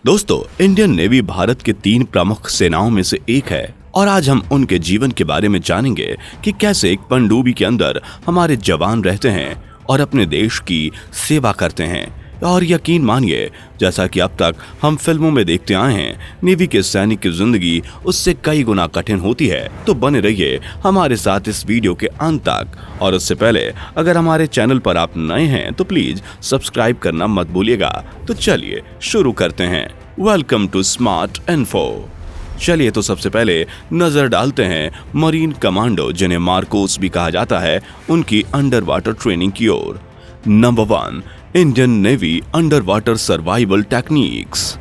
दोस्तों, Indian navy Bharat के 3 प्रमुख सेनाओं में से एक है और आज हम उनके जीवन के बारे में जानेंगे कि कैसे एक पनडुब्बी के अंदर हमारे जवान रहते हैं और अपने देश की सेवा करते हैं। और यकीन मानिए, जैसा कि अब तक हम फिल्मों में देखते आए हैं, नेवी के सैनिक की जिंदगी उससे कई गुना कठिन होती है। तो बने रहिए हमारे साथ इस वीडियो के अंत तक। और उससे पहले अगर हमारे चैनल पर आप नए हैं तो प्लीज सब्सक्राइब करना मत भूलिएगा। तो चलिए शुरू करते हैं। Welcome to smart info. चलिए तो सबसे पहले नजर डालते हैं मरीन कमांडो, जिन्हें मार्कोस भी कहा जाता है, उनकी अंडर वाटर ट्रेनिंग की ओर। Number 1, Indian navy under water survival techniques.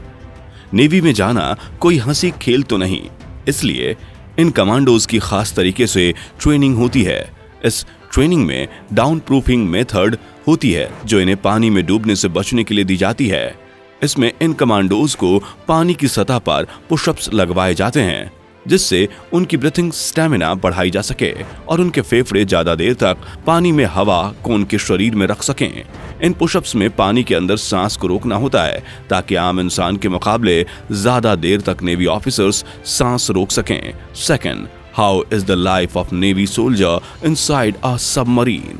Navy में जाना कोई हंसी खेल तो नहीं, इसलिए इन कमांडोज की खास तरीके से ट्रेनिंग होती है। इस ट्रेनिंग में डाउन प्रूफिंग मेथड होती है, जो इन्हें पानी में डूबने से बचने के लिए दी जाती है। इसमें इन कमांडोज को पानी की सतह पर पुशअप्स लगवाए जाते हैं, जिससे उनकी ब्रीथिंग स्टेमिना बढ़ाई जा सके और उनके फेफड़े ज्यादा देर तक पानी में हवा को उनके शरीर में रख सकें। इन पुशअप्स में पानी के अंदर सांस को रोकना होता है, ताकि आम इंसान के मुकाबले ज्यादा देर तक नेवी ऑफिसर्स सांस रोक सकें। Second, how is the life of navy soldier inside a submarine.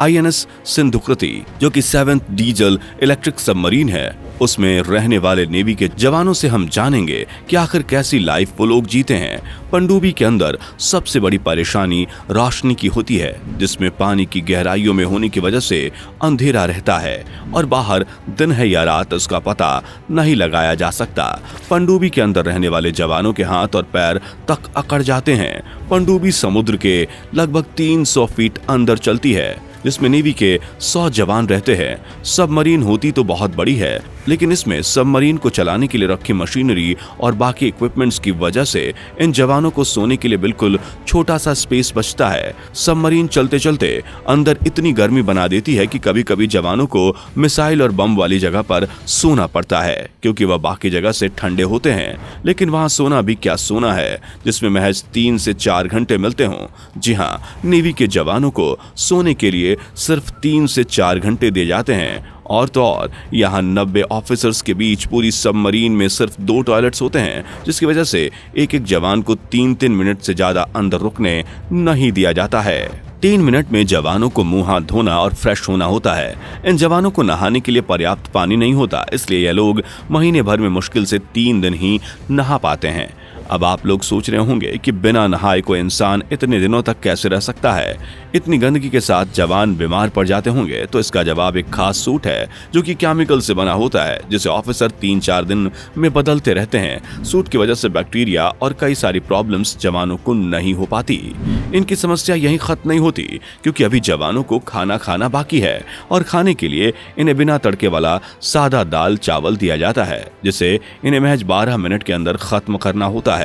INS सिंधुकृति, जो कि 7th डीजल इलेक्ट्रिक सबमरीन है, उसमें रहने वाले नेवी के जवानों से हम जानेंगे कि आखिर कैसी लाइफ वो लोग जीते हैं। पनडुब्बी के अंदर सबसे बड़ी परेशानी रोशनी की होती है, जिसमें पानी की गहराइयों में होने की वजह से अंधेरा रहता है और बाहर दिन है या रात उसका पता नहीं लगाया जा सकता। पनडुब्बी के अंदर रहने वाले जवानों के हाथ और पैर तक अकड़ जाते हैं। पनडुब्बी समुद्र के लगभग 300 फीट अंदर चलती है, जिसमें नेवी के 100 जवान रहते हैं। सबमरीन होती तो बहुत बड़ी है, लेकिन इसमें सबमरीन को चलाने के लिए रखी मशीनरी और बाकी इक्विपमेंट्स की वजह से इन जवानों को सोने के लिए बिल्कुल छोटा सा स्पेस बचता है। सबमरीन चलते चलते अंदर इतनी गर्मी बना देती है कि कभी कभी जवानों को मिसाइल और बम वाली जगह पर सोना पड़ता है, क्योंकि वह बाकी जगह से ठंडे होते हैं। लेकिन वहां सोना भी क्या सोना है, जिसमें महज 3 से 4 घंटे मिलते हों। जी हाँ, नेवी के जवानों को सोने के लिए सिर्फ 3 से 4 घंटे दिए जाते हैं। और तो और यहाँ 90 ऑफिसर्स के बीच पूरी सबमरीन में सिर्फ 2 टॉयलेट्स होते हैं, जिसकी वजह से एक एक जवान को 3-3 मिनट से ज्यादा अंदर रुकने नहीं दिया जाता है। 3 मिनट में जवानों को मुंह हाथ धोना और फ्रेश होना होता है। इन जवानों को नहाने के लिए पर्याप्त पानी नहीं होता, इसलिए ये लोग महीने भर में मुश्किल से 3 दिन ही नहा पाते हैं। अब आप लोग सोच रहे होंगे कि बिना नहाए कोई इंसान इतने दिनों तक कैसे रह सकता है। इतनी गंदगी के साथ जवान बीमार पड़ जाते होंगे। तो इसका जवाब एक खास सूट है, जो कि केमिकल से बना होता है, जिसे ऑफिसर 3-4 दिन में बदलते रहते हैं। सूट की वजह से बैक्टीरिया और कई सारी प्रॉब्लम्स जवानों को नहीं हो पाती। इनकी समस्या यहीं खत्म नहीं होती, क्योंकि अभी जवानों को खाना खाना बाकी है और खाने के लिए इन्हें बिना तड़के वाला सादा दाल चावल दिया जाता है, जिसे इन्हें महज 12 मिनट के अंदर खत्म करना होता है।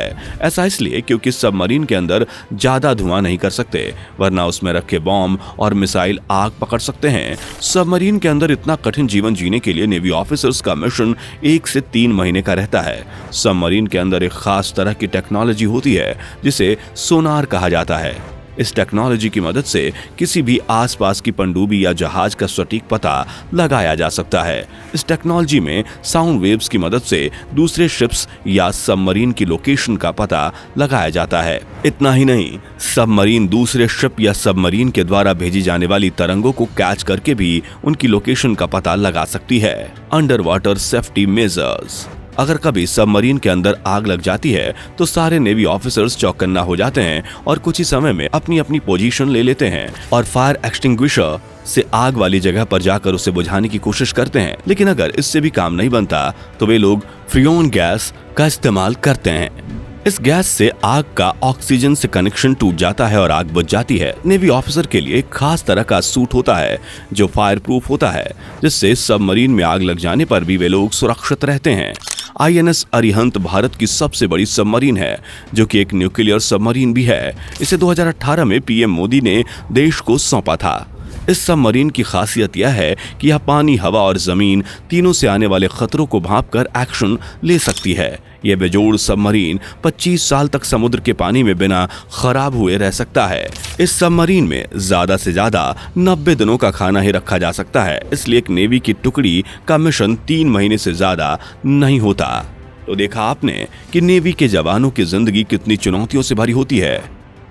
ऐसा इसलिए क्योंकि सबमरीन के अंदर ज्यादा धुआं नहीं कर सकते, वरना उसमें रखे बॉम्ब और मिसाइल आग पकड़ सकते हैं। सबमरीन के अंदर इतना कठिन जीवन जीने के लिए नेवी ऑफिसर्स का मिशन 1 से 3 महीने का रहता है। सबमरीन के अंदर एक खास तरह की टेक्नोलॉजी होती है, जिसे सोनार कहा जाता है। इस टेक्नोलॉजी की मदद से किसी भी आसपास की पनडुब्बी या जहाज का सटीक पता लगाया जा सकता है। इस टेक्नोलॉजी में साउंड वेव्स की मदद से दूसरे शिप्स या सबमरीन की लोकेशन का पता लगाया जाता है। इतना ही नहीं, सबमरीन दूसरे शिप या सबमरीन के द्वारा भेजी जाने वाली तरंगों को कैच करके भी उनकी लोकेशन का पता लगा सकती है। Under water safety measures. अगर कभी सबमरीन के अंदर आग लग जाती है तो सारे नेवी ऑफिसर्स चौकन्ना हो जाते हैं और कुछ ही समय में अपनी अपनी पोजीशन ले लेते हैं और फायर एक्सटिंग्विशर से आग वाली जगह पर जाकर उसे बुझाने की कोशिश करते हैं। लेकिन अगर इससे भी काम नहीं बनता तो वे लोग फ्रियोन गैस का इस्तेमाल करते हैं। इस गैस से आग का ऑक्सीजन से कनेक्शन टूट जाता है और आग बुझ जाती है। नेवी ऑफिसर के लिए एक खास तरह का सूट होता है, जो फायर प्रूफ होता है, जिससे सबमरीन में आग लग जाने पर भी वे लोग सुरक्षित रहते हैं। INS अरिहंत भारत की सबसे बड़ी सबमरीन है, जो कि एक न्यूक्लियर सबमरीन भी है। इसे 2018 में PM मोदी ने देश को सौंपा था। इस सबमरीन की खासियत यह है कि यह पानी, हवा और जमीन तीनों से आने वाले खतरों को भांपकर एक्शन ले सकती है। यह बेजोड़ सबमरीन 25 साल तक समुद्र के पानी में बिना खराब हुए रह सकता है। इस सबमरीन में ज्यादा से ज्यादा 90 दिनों का खाना ही रखा जा सकता है, इसलिए एक नेवी की टुकड़ी का मिशन 3 महीने से ज्यादा नहीं होता। तो देखा आपने कि नेवी के जवानों की जिंदगी कितनी चुनौतियों से भरी होती है।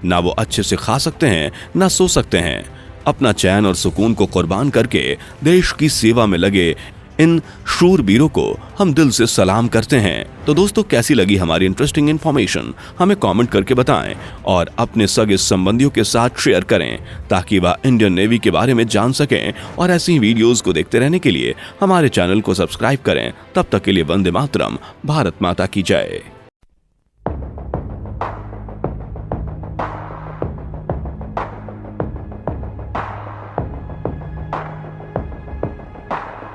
ना वो अच्छे से खा सकते हैं, ना सो सकते हैं। अपना चैन और सुकून को कुर्बान करके देश की सेवा में लगे इन शूरवीरों को हम दिल से सलाम करते हैं। तो दोस्तों, कैसी लगी हमारी इंटरेस्टिंग इन्फॉर्मेशन हमें कमेंट करके बताएं और अपने सगे संबंधियों के साथ शेयर करें ताकि वह इंडियन नेवी के बारे में जान सकें। और ऐसी वीडियोस को देखते रहने के लिए हमारे चैनल को सब्सक्राइब करें। तब तक के लिए वंदे मातरम, भारत माता की जय।